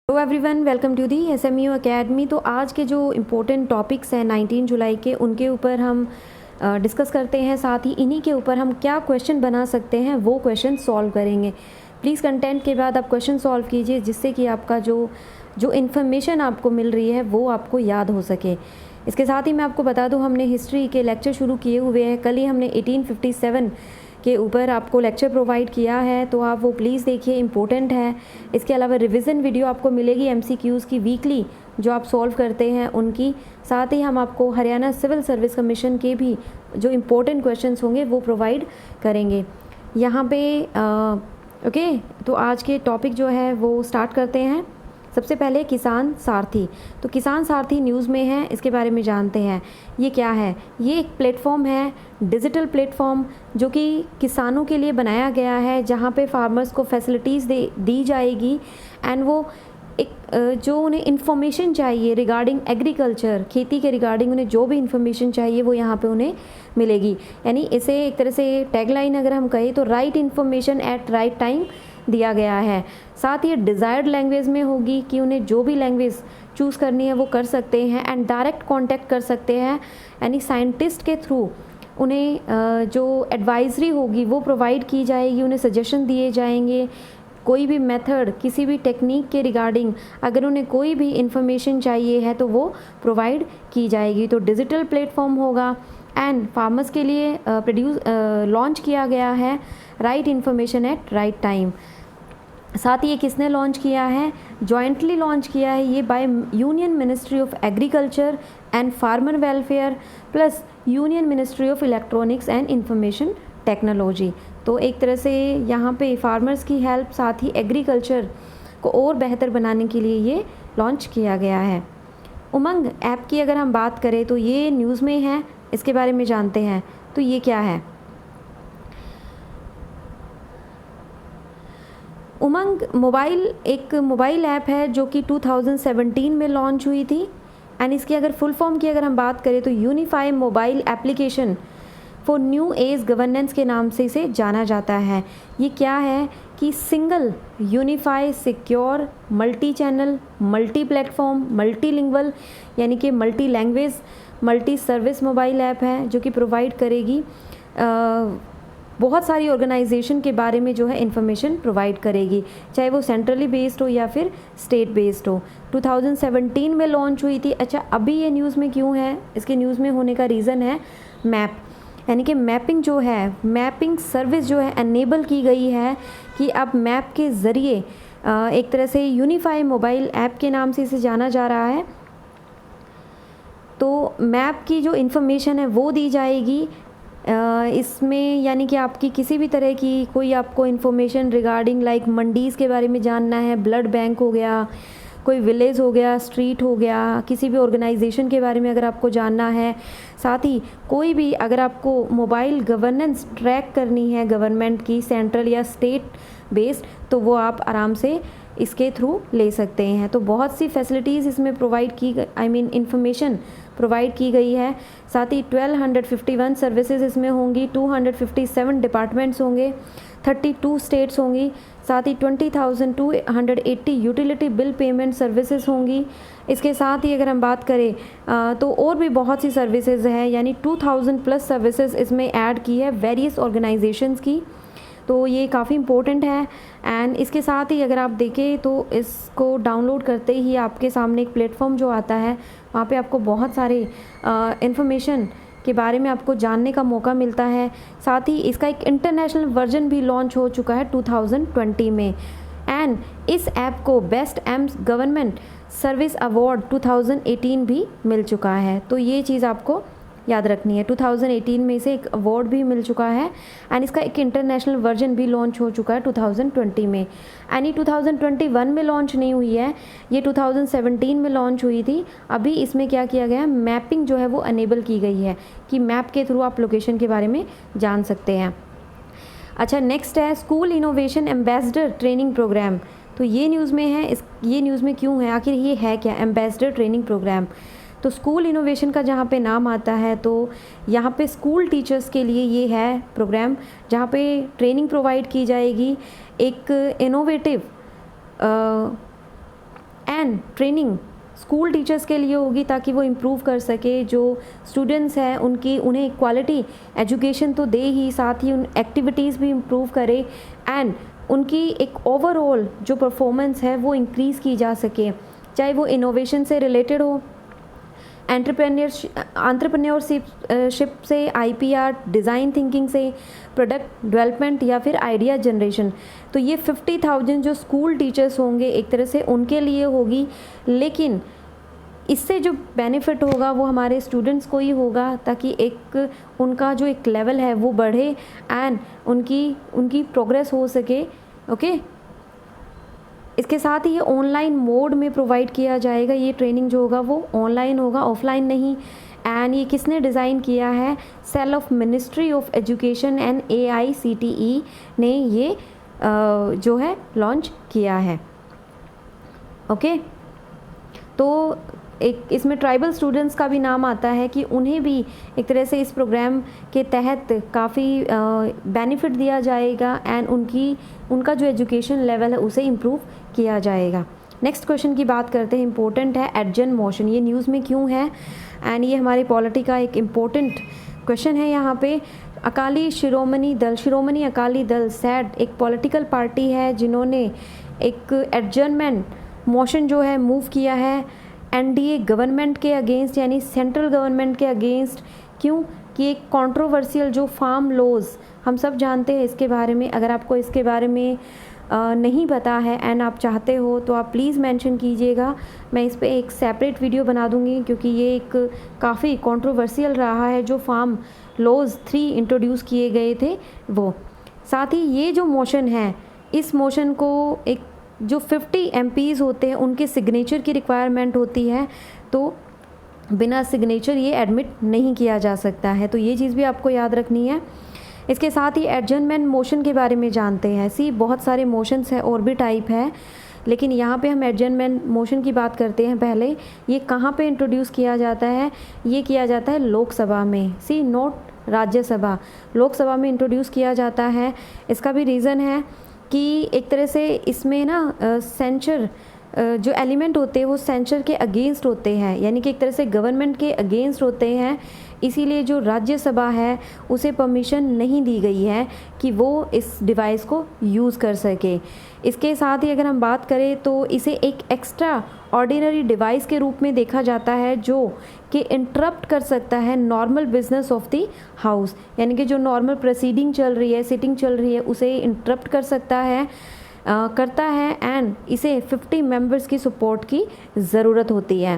Hello everyone, welcome to the SMU academy. तो आज के जो इम्पोर्टेंट टॉपिक्स हैं 19 जुलाई के, उनके ऊपर हम डिस्कस करते हैं। साथ ही इन्हीं के ऊपर हम क्या क्वेश्चन बना सकते हैं वो क्वेश्चन सॉल्व करेंगे। प्लीज़ कंटेंट के बाद आप क्वेश्चन सॉल्व कीजिए, जिससे कि आपका जो इन्फॉर्मेशन आपको मिल रही है वो आपको याद हो सके। इसके साथ ही मैं आपको बता दूं, हमने हिस्ट्री के लेक्चर शुरू किए हुए हैं। कल ही हमने 1857 के ऊपर आपको लेक्चर प्रोवाइड किया है, तो आप वो प्लीज़ देखिए, इम्पोर्टेंट है। इसके अलावा रिवीजन वीडियो आपको मिलेगी MCQs की वीकली, जो आप सॉल्व करते हैं उनकी। साथ ही हम आपको हरियाणा सिविल सर्विस कमीशन के भी जो इम्पोर्टेंट क्वेश्चंस होंगे वो प्रोवाइड करेंगे यहाँ पे। ओके, तो आज के टॉपिक जो है वो स्टार्ट करते हैं। सबसे पहले किसान सारथी। तो किसान सारथी न्यूज़ में है, इसके बारे में जानते हैं। ये क्या है? ये एक प्लेटफॉर्म है, डिजिटल प्लेटफॉर्म, जो कि किसानों के लिए बनाया गया है, जहाँ पे फार्मर्स को फैसिलिटीज़ दी जाएगी। एंड वो एक जो उन्हें इन्फॉर्मेशन चाहिए रिगार्डिंग एग्रीकल्चर, खेती के रिगार्डिंग उन्हें जो भी इन्फॉर्मेशन चाहिए वो यहाँ पे उन्हें मिलेगी। यानी इसे एक तरह से टैगलाइन अगर हम कहें तो right information at right time दिया गया है। साथ ही डिज़ायर्ड लैंग्वेज में होगी कि उन्हें जो भी लैंग्वेज चूज़ करनी है वो कर सकते हैं। एंड डायरेक्ट कांटेक्ट कर सकते हैं, यानी साइंटिस्ट के थ्रू उन्हें जो एडवाइजरी होगी वो प्रोवाइड की जाएगी, उन्हें सजेशन दिए जाएंगे। कोई भी मेथड, किसी भी टेक्निक के रिगार्डिंग अगर उन्हें कोई भी इंफॉर्मेशन चाहिए है तो वो प्रोवाइड की जाएगी। तो डिजिटल प्लेटफॉर्म होगा एंड फार्मर्स के लिए लॉन्च किया गया है right information at right time. साथ ही ये किसने लॉन्च किया है? जॉइंटली लॉन्च किया है ये by union ministry of agriculture and farmer welfare plus union ministry of electronics and information technology. तो एक तरह से यहाँ पे फार्मर्स की हेल्प, साथ ही एग्रीकल्चर को और बेहतर बनाने के लिए ये लॉन्च किया गया है। उमंग ऐप की अगर हम बात करें तो ये न्यूज़ में है, इसके बारे में जानते हैं। तो ये क्या है? उमंग एक मोबाइल ऐप है जो कि 2017 में लॉन्च हुई थी। एंड इसकी अगर फुल फॉर्म की अगर हम बात करें तो unify mobile application for new age governance के नाम से इसे जाना जाता है। ये क्या है कि single unify secure multi channel multi platform multilingual, यानी कि multi language multi service mobile app है, जो कि प्रोवाइड करेगी बहुत सारी ऑर्गेनाइजेशन के बारे में जो है इन्फॉर्मेशन प्रोवाइड करेगी, चाहे वो सेंट्रली बेस्ड हो या फिर स्टेट बेस्ड हो। 2017 में लॉन्च हुई थी। अच्छा, अभी ये न्यूज़ में क्यों है? इसके न्यूज़ में होने का रीज़न है मैप, यानी कि मैपिंग जो है, मैपिंग सर्विस जो है एनेबल की गई है कि अब मैप के ज़रिए एक तरह से यूनिफाई मोबाइल ऐप के नाम से इसे जाना जा रहा है। तो मैप की जो इन्फॉर्मेशन है वो दी जाएगी इसमें, यानी कि आपकी किसी भी तरह की कोई आपको इन्फॉर्मेशन रिगार्डिंग लाइक मंडीज़ के बारे में जानना है, ब्लड बैंक हो गया, कोई विलेज हो गया, स्ट्रीट हो गया, किसी भी ऑर्गेनाइजेशन के बारे में अगर आपको जानना है, साथ ही कोई भी अगर आपको मोबाइल गवर्नेंस ट्रैक करनी है गवर्नमेंट की, सेंट्रल या स्टेट बेस्ड, तो वो आप आराम से इसके थ्रू ले सकते हैं। तो बहुत सी फैसिलिटीज़ इसमें प्रोवाइड की इंफॉर्मेशन प्रोवाइड की गई है। साथ ही 1251 सर्विसेज इसमें होंगी, 257 डिपार्टमेंट्स होंगे, 32 स्टेट्स होंगी। साथ ही 20,280 यूटिलिटी बिल पेमेंट सर्विसेज होंगी। इसके साथ ही अगर हम बात करें तो और भी बहुत सी सर्विसेज है, यानी 2000 प्लस सर्विसेज इसमें ऐड की है वेरियस ऑर्गेनाइजेशंस की। तो ये काफ़ी इम्पोर्टेंट है। एंड इसके साथ ही अगर आप देखें तो इसको डाउनलोड करते ही आपके सामने एक प्लेटफॉर्म जो आता है, वहाँ पे आपको बहुत सारे इन्फॉर्मेशन के बारे में आपको जानने का मौका मिलता है। साथ ही इसका एक इंटरनेशनल वर्जन भी लॉन्च हो चुका है 2020 में। एंड इस ऐप को best AIIMS government service award 2018 भी मिल चुका है। तो ये चीज़ आपको याद रखनी है, 2018 में इसे एक अवार्ड भी मिल चुका है। एंड इसका एक इंटरनेशनल वर्जन भी लॉन्च हो चुका है 2020 में। एंड ये 2021 में लॉन्च नहीं हुई है, ये 2017 में लॉन्च हुई थी। अभी इसमें क्या किया गया है, मैपिंग जो है वो अनेबल की गई है कि मैप के थ्रू आप लोकेशन के बारे में जान सकते हैं। अच्छा, नेक्स्ट है school innovation ambassador training programme. तो ये न्यूज़ में है, ये न्यूज़ में क्यों है, आखिर ये है क्या एम्बेसडर ट्रेनिंग प्रोग्राम? तो स्कूल इनोवेशन का जहाँ पे नाम आता है, तो यहाँ पे स्कूल टीचर्स के लिए ये है प्रोग्राम, जहाँ पे ट्रेनिंग प्रोवाइड की जाएगी एक innovative and training school teachers के लिए होगी ताकि वो इम्प्रूव कर सके, जो स्टूडेंट्स हैं उनकी उन्हें क्वालिटी एजुकेशन तो दे ही, साथ ही उन एक्टिविटीज़ भी इम्प्रूव करे एंड उनकी एक ओवरऑल जो परफॉर्मेंस है वो इंक्रीज़ की जा सके, चाहे वो इनोवेशन से रिलेटेड हो, एंटरप्रेन्योरशिप से, आईपीआर, डिज़ाइन थिंकिंग से, प्रोडक्ट डेवलपमेंट या फिर आइडिया जनरेशन। तो ये 50,000 जो स्कूल टीचर्स होंगे एक तरह से उनके लिए होगी, लेकिन इससे जो बेनिफिट होगा वो हमारे स्टूडेंट्स को ही होगा, ताकि एक उनका जो एक लेवल है वो बढ़े एंड उनकी प्रोग्रेस हो सके। ओके, इसके साथ ही ये ऑनलाइन मोड में प्रोवाइड किया जाएगा। ये ट्रेनिंग जो होगा वो ऑनलाइन होगा, ऑफलाइन नहीं। एंड ये किसने डिज़ाइन किया है? Cell of ministry of education and AICTE ने ये जो है लॉन्च किया है। ओके, तो एक इसमें ट्राइबल स्टूडेंट्स का भी नाम आता है कि उन्हें भी एक तरह से इस प्रोग्राम के तहत काफ़ी बेनिफिट दिया जाएगा एंड उनका जो एजुकेशन लेवल है उसे इम्प्रूव किया जाएगा। नेक्स्ट क्वेश्चन की बात करते हैं, इंपॉर्टेंट है एडजन मोशन। ये न्यूज़ में क्यों है एंड ये हमारे पॉलिटी का एक इम्पोर्टेंट क्वेश्चन है यहाँ पे। शिरोमणि अकाली दल सैड एक पॉलिटिकल पार्टी है जिन्होंने एक एडजर्नमेंट मोशन जो है मूव किया है NDA गवर्नमेंट के अगेंस्ट, यानी सेंट्रल गवर्नमेंट के अगेंस्ट। क्यों? कि एक कंट्रोवर्शियल जो फार्म लॉज, हम सब जानते हैं इसके बारे में। अगर आपको इसके बारे में नहीं पता है एंड आप चाहते हो तो आप प्लीज़ मेंशन कीजिएगा, मैं इस पे एक सेपरेट वीडियो बना दूंगी, क्योंकि ये एक काफ़ी कंट्रोवर्शियल रहा है जो फार्म लॉज 3 इंट्रोड्यूस किए गए थे वो। साथ ही ये जो मोशन है, इस मोशन को एक जो 50 MPs होते हैं उनके सिग्नेचर की रिक्वायरमेंट होती है, तो बिना सिग्नेचर ये एडमिट नहीं किया जा सकता है। तो ये चीज़ भी आपको याद रखनी है। इसके साथ ही एडजर्नमेंट मोशन के बारे में जानते हैं। बहुत सारे मोशंस है और भी टाइप है, लेकिन यहाँ पे हम एडजर्नमेंट मोशन की बात करते हैं। पहले ये कहाँ पे इंट्रोड्यूस किया जाता है? ये किया जाता है लोकसभा में, नोट राज्यसभा, लोकसभा में इंट्रोड्यूस किया जाता है। इसका भी रीज़न है कि एक तरह से इसमें ना सेंचर जो एलिमेंट होते हैं वो सेंचर के अगेंस्ट होते हैं, यानी कि एक तरह से गवर्नमेंट के अगेंस्ट होते हैं, इसीलिए जो राज्यसभा है उसे परमिशन नहीं दी गई है कि वो इस डिवाइस को यूज़ कर सके। इसके साथ ही अगर हम बात करें तो इसे एक एक्स्ट्रा ऑर्डिनरी डिवाइस के रूप में देखा जाता है जो कि इंटरप्ट कर सकता है normal business of the house, यानी कि जो नॉर्मल प्रोसीडिंग चल रही है, सिटिंग चल रही है, उसे इंटरप्ट कर सकता है करता है एंड इसे 50 मेंबर्स की सपोर्ट की ज़रूरत होती है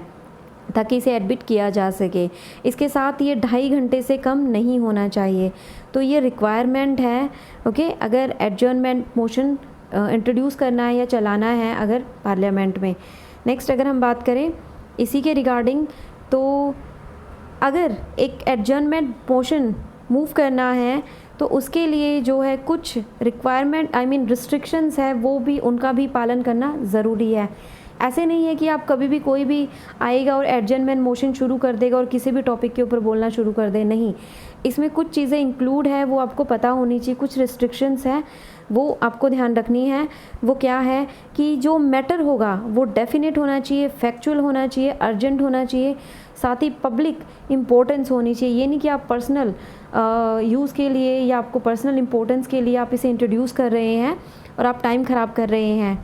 ताकि इसे एडमिट किया जा सके। इसके साथ ये 2.5 घंटे से कम नहीं होना चाहिए, तो ये रिक्वायरमेंट है। ओके, अगर एडजर्नमेंट मोशन इंट्रोड्यूस करना है या चलाना है अगर पार्लियामेंट में। नेक्स्ट अगर हम बात करें इसी के रिगार्डिंग, तो अगर एक एडजर्नमेंट मोशन मूव करना है तो उसके लिए जो है कुछ रिक्वायरमेंट रिस्ट्रिक्शंस है, वो भी उनका भी पालन करना ज़रूरी है। ऐसे नहीं है कि आप कभी भी कोई भी आएगा और एडजर्नमेंट मोशन शुरू कर देगा और किसी भी टॉपिक के ऊपर बोलना शुरू कर दे, नहीं। इसमें कुछ चीज़ें इंक्लूड है, वो आपको पता होनी चाहिए। कुछ रिस्ट्रिक्शंस है वो आपको ध्यान रखनी है। वो क्या है कि जो मैटर होगा वो डेफिनेट होना चाहिए, फैक्चुअल होना चाहिए, अर्जेंट होना चाहिए, साथ ही पब्लिक इम्पोर्टेंस होनी चाहिए। ये नहीं कि आप पर्सनल यूज़ के लिए या आपको पर्सनल इम्पोर्टेंस के लिए आप इसे इंट्रोड्यूस कर रहे हैं और आप टाइम ख़राब कर रहे हैं।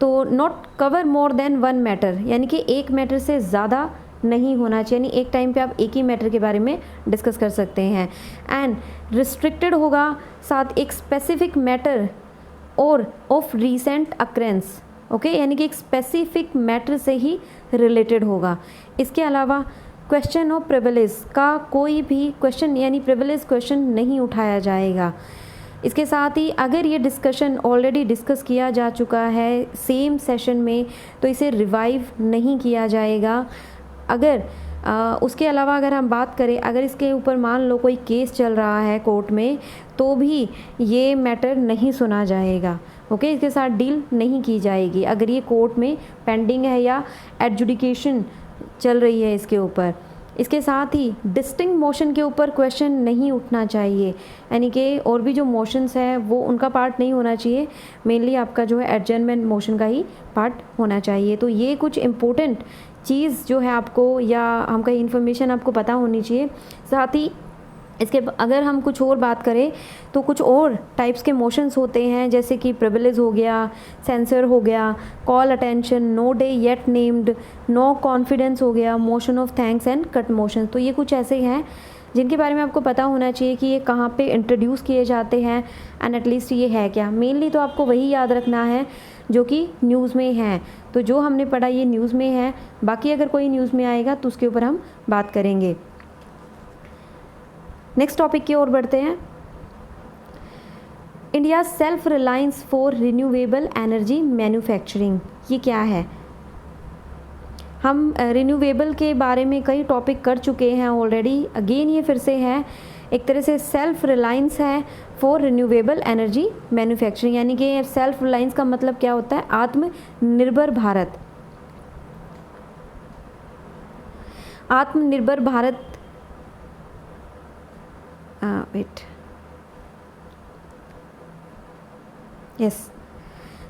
तो not cover more than 1 matter, यानी कि एक मैटर से ज़्यादा नहीं होना चाहिए, यानी एक टाइम पे आप एक ही मैटर के बारे में डिस्कस कर सकते हैं। एंड रिस्ट्रिक्टेड होगा, साथ एक स्पेसिफिक मैटर और ऑफ रीसेंट अक्रेंस। ओके, यानी कि एक स्पेसिफिक मैटर से ही रिलेटेड होगा। इसके अलावा क्वेश्चन ऑफ प्रिविलेज का कोई भी क्वेश्चन यानी प्रिविलेज क्वेश्चन नहीं उठाया जाएगा। इसके साथ ही अगर ये डिस्कशन ऑलरेडी डिस्कस किया जा चुका है सेम सेशन में तो इसे रिवाइव नहीं किया जाएगा। अगर उसके अलावा अगर हम बात करें, अगर इसके ऊपर मान लो कोई केस चल रहा है कोर्ट में, तो भी ये मैटर नहीं सुना जाएगा। ओके, इसके साथ डील नहीं की जाएगी अगर ये कोर्ट में पेंडिंग है या एडजुडिकेशन चल रही है इसके ऊपर। इसके साथ ही डिस्टिंक्ट मोशन के ऊपर क्वेश्चन नहीं उठना चाहिए, यानी कि और भी जो मोशंस हैं वो उनका पार्ट नहीं होना चाहिए, मेनली आपका जो है एडजर्नमेंट मोशन का ही पार्ट होना चाहिए। तो ये कुछ इम्पोर्टेंट चीज़ जो है आपको या हम कहीं इन्फॉर्मेशन आपको पता होनी चाहिए। साथ ही इसके अगर हम कुछ और बात करें तो कुछ और टाइप्स के मोशंस होते हैं, जैसे कि प्रिविलेज हो गया, सेंसर हो गया, call attention, no day yet named, no confidence हो गया, motion of thanks and cut motion. तो ये कुछ ऐसे हैं जिनके बारे में आपको पता होना चाहिए कि ये कहाँ पे इंट्रोड्यूस किए जाते हैं एंड एटलीस्ट ये है क्या। मेनली तो आपको वही याद रखना है जो कि न्यूज़ में है। तो जो हमने पढ़ा ये न्यूज़ में है, बाकी अगर कोई न्यूज़ में आएगा तो उसके ऊपर हम बात करेंगे। नेक्स्ट टॉपिक की ओर बढ़ते हैं। India self reliance for renewable energy manufacturing, ये क्या है? हम रिन्यूएबल के बारे में कई टॉपिक कर चुके हैं ऑलरेडी, अगेन ये फिर से है, एक तरह से सेल्फ रिलायंस है फॉर रिन्यूएबल एनर्जी मैन्युफैक्चरिंग, यानी कि सेल्फ रिलायंस का मतलब क्या होता है? आत्मनिर्भर भारत। आत्मनिर्भर भारत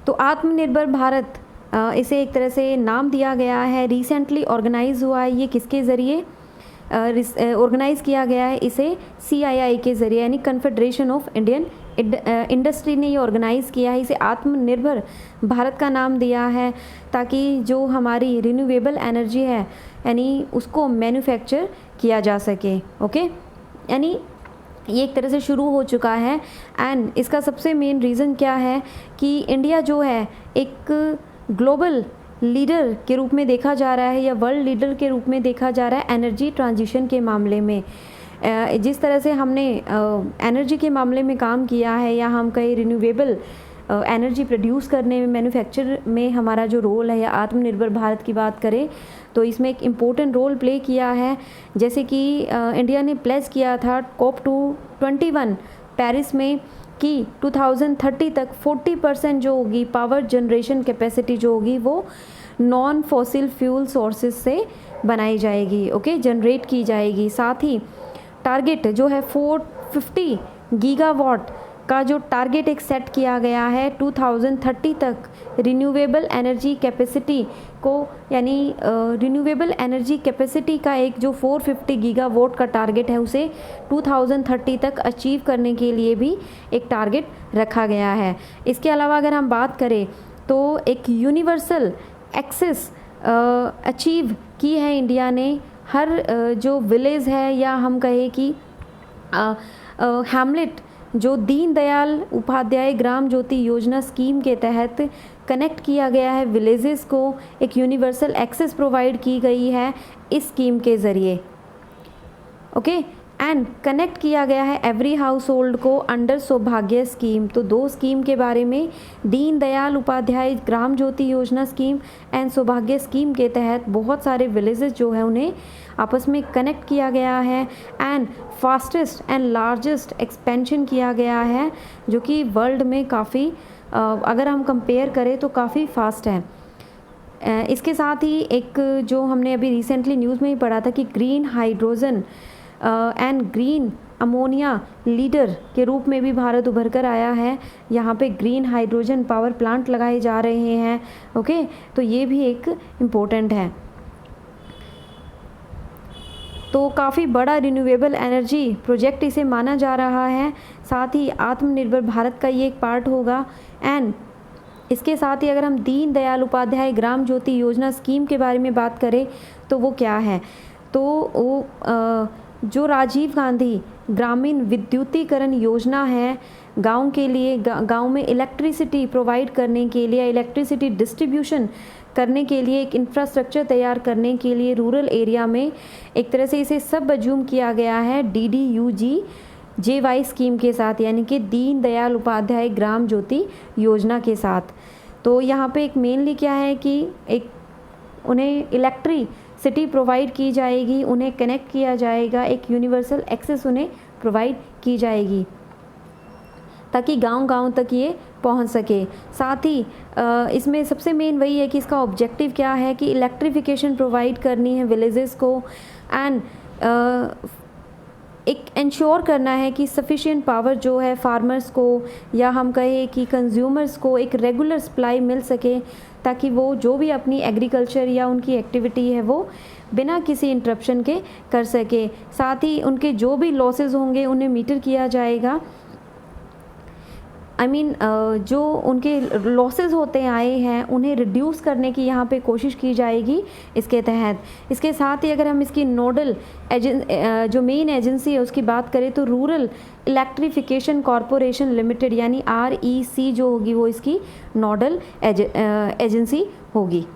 तो आत्मनिर्भर भारत इसे एक तरह से नाम दिया गया है, रिसेंटली ऑर्गेनाइज हुआ है। ये किसके ज़रिए ऑर्गेनाइज़ किया गया है? इसे CII के ज़रिए, यानी कन्फेडरेशन ऑफ इंडियन इंडस्ट्री ने ये ऑर्गेनाइज़ किया है। इसे आत्मनिर्भर भारत का नाम दिया है ताकि जो हमारी रिन्यूएबल एनर्जी है यानी उसको मैन्युफैक्चर किया जा सके। ओके, यानी ये एक तरह से शुरू हो चुका है एंड इसका सबसे मेन रीज़न क्या है कि इंडिया जो है एक ग्लोबल लीडर के रूप में देखा जा रहा है या वर्ल्ड लीडर के रूप में देखा जा रहा है एनर्जी ट्रांजिशन के मामले में। जिस तरह से हमने एनर्जी के मामले में काम किया है या हम कई रिन्यूएबल एनर्जी प्रोड्यूस करने में, मैन्युफैक्चर में हमारा जो रोल है या आत्मनिर्भर भारत की बात करें तो इसमें एक इम्पोर्टेंट रोल प्ले किया है। जैसे कि इंडिया ने प्लेस किया था COP21 पेरिस में कि 2030 तक 40% जो होगी पावर जनरेशन कैपेसिटी जो होगी वो नॉन फॉसिल फ्यूल सोर्सेज से बनाई जाएगी, ओके, जनरेट की जाएगी। साथ ही टारगेट जो है 450 गीगावाट का जो टारगेट एक सेट किया गया है 2030 तक रिन्यूएबल एनर्जी कैपेसिटी को, यानी रिन्यूएबल एनर्जी कैपेसिटी का एक जो 450 गीगावाट का टारगेट है उसे 2030 तक अचीव करने के लिए भी एक टारगेट रखा गया है। इसके अलावा अगर हम बात करें तो एक यूनिवर्सल एक्सेस अचीव की है इंडिया ने। हर जो विलेज है या हम कहें कि हैमलेट जो दीनदयाल उपाध्याय ग्राम ज्योति योजना स्कीम के तहत कनेक्ट किया गया है विलेजेस को, एक यूनिवर्सल एक्सेस प्रोवाइड की गई है इस स्कीम के ज़रिए, ओके, एंड कनेक्ट किया गया है एवरी हाउस होल्ड को अंडर सौभाग्य स्कीम। तो दो स्कीम के बारे में, दीनदयाल उपाध्याय ग्राम ज्योति योजना स्कीम एंड सौभाग्य स्कीम के तहत बहुत सारे विलेजेस जो है उन्हें आपस में कनेक्ट किया गया है and fastest and largest expansion किया गया है जो कि वर्ल्ड में काफ़ी अगर हम कंपेयर करें तो काफ़ी फास्ट है। इसके साथ ही एक जो हमने अभी रिसेंटली न्यूज़ में ही पढ़ा था कि green hydrogen and green ammonia leader के रूप में भी भारत उभर कर आया है। यहाँ पे ग्रीन हाइड्रोजन पावर प्लांट लगाए जा रहे हैं, ओके, तो ये भी एक इम्पोर्टेंट है। तो काफ़ी बड़ा रिन्यूएबल एनर्जी प्रोजेक्ट इसे माना जा रहा है। साथ ही आत्मनिर्भर भारत का ये एक पार्ट होगा एंड इसके साथ ही अगर हम दीनदयाल उपाध्याय ग्राम ज्योति योजना स्कीम के बारे में बात करें तो वो क्या है, तो वो जो राजीव गांधी ग्रामीण विद्युतीकरण योजना है, गांव के लिए गांव में इलेक्ट्रिसिटी प्रोवाइड करने के लिए, इलेक्ट्रिसिटी डिस्ट्रीब्यूशन करने के लिए एक इंफ्रास्ट्रक्चर तैयार करने के लिए रूरल एरिया में एक तरह से इसे सब अज्यूम किया गया है DDUGJY स्कीम के साथ, यानी कि दीनदयाल उपाध्याय ग्राम ज्योति योजना के साथ। तो यहाँ पे एक मेनली क्या है कि एक उन्हें इलेक्ट्रिसिटी प्रोवाइड की जाएगी, उन्हें कनेक्ट किया जाएगा, एक यूनिवर्सल एक्सेस उन्हें प्रोवाइड की जाएगी ताकि गांव-गांव तक ये पहुंच सके। साथ ही इसमें सबसे मेन वही है कि इसका ऑब्जेक्टिव क्या है कि इलेक्ट्रिफिकेशन प्रोवाइड करनी है विलेजेस को, एंड एक इंश्योर करना है कि सफिशिएंट पावर जो है फार्मर्स को या हम कहें कि कंज्यूमर्स को एक रेगुलर सप्लाई मिल सके, ताकि वो जो भी अपनी एग्रीकल्चर या उनकी एक्टिविटी है वो बिना किसी इंटरप्शन के कर सके। साथ ही उनके जो भी लॉसेस होंगे उन्हें मीटर किया जाएगा। जो उनके लॉसेस होते आए हैं उन्हें रिड्यूस करने की यहाँ पे कोशिश की जाएगी इसके तहत। इसके साथ ही अगर हम इसकी नोडल जो मेन एजेंसी है उसकी बात करें तो रूरल इलेक्ट्रिफिकेशन कॉरपोरेशन लिमिटेड यानी REC जो होगी वो इसकी नोडल एजेंसी होगी।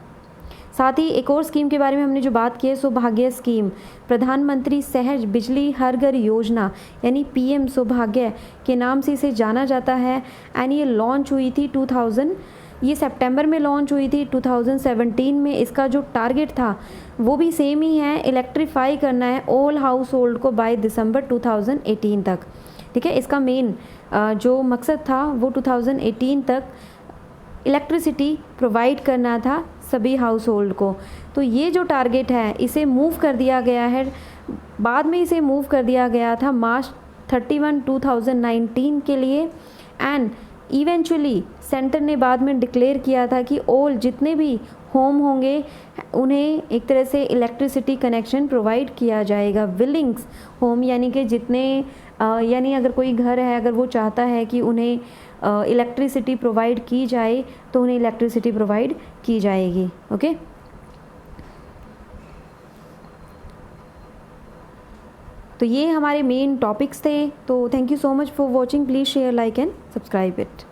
साथ ही एक और स्कीम के बारे में हमने जो बात की है सौभाग्य स्कीम, प्रधानमंत्री सहज बिजली हर घर योजना यानी PM सौभाग्य के नाम से इसे जाना जाता है। एंड ये लॉन्च हुई थी ये सितंबर में लॉन्च हुई थी 2017 में। इसका जो टारगेट था वो भी सेम ही है, इलेक्ट्रीफाई करना है ऑल हाउस होल्ड को बाय दिसंबर 2018 तक। ठीक है, इसका मेन जो मकसद था वो 2018 तक इलेक्ट्रिसिटी प्रोवाइड करना था सभी हाउस होल्ड को। तो ये जो टारगेट है इसे मूव कर दिया गया है, बाद में इसे मूव कर दिया गया था March 31, 2019 के लिए। एंड इवेंचुअली सेंटर ने बाद में डिक्लेयर किया था कि ऑल जितने भी होम होंगे उन्हें एक तरह से इलेक्ट्रिसिटी कनेक्शन प्रोवाइड किया जाएगा। विलिंग्स होम यानी कि जितने यानी अगर कोई घर है अगर वो चाहता है कि उन्हें इलेक्ट्रिसिटी प्रोवाइड की जाए तो उन्हें इलेक्ट्रिसिटी प्रोवाइड की जाएगी। ओके, तो ये हमारे मेन टॉपिक्स थे। तो thank you so much for watching. Please share, like and subscribe it.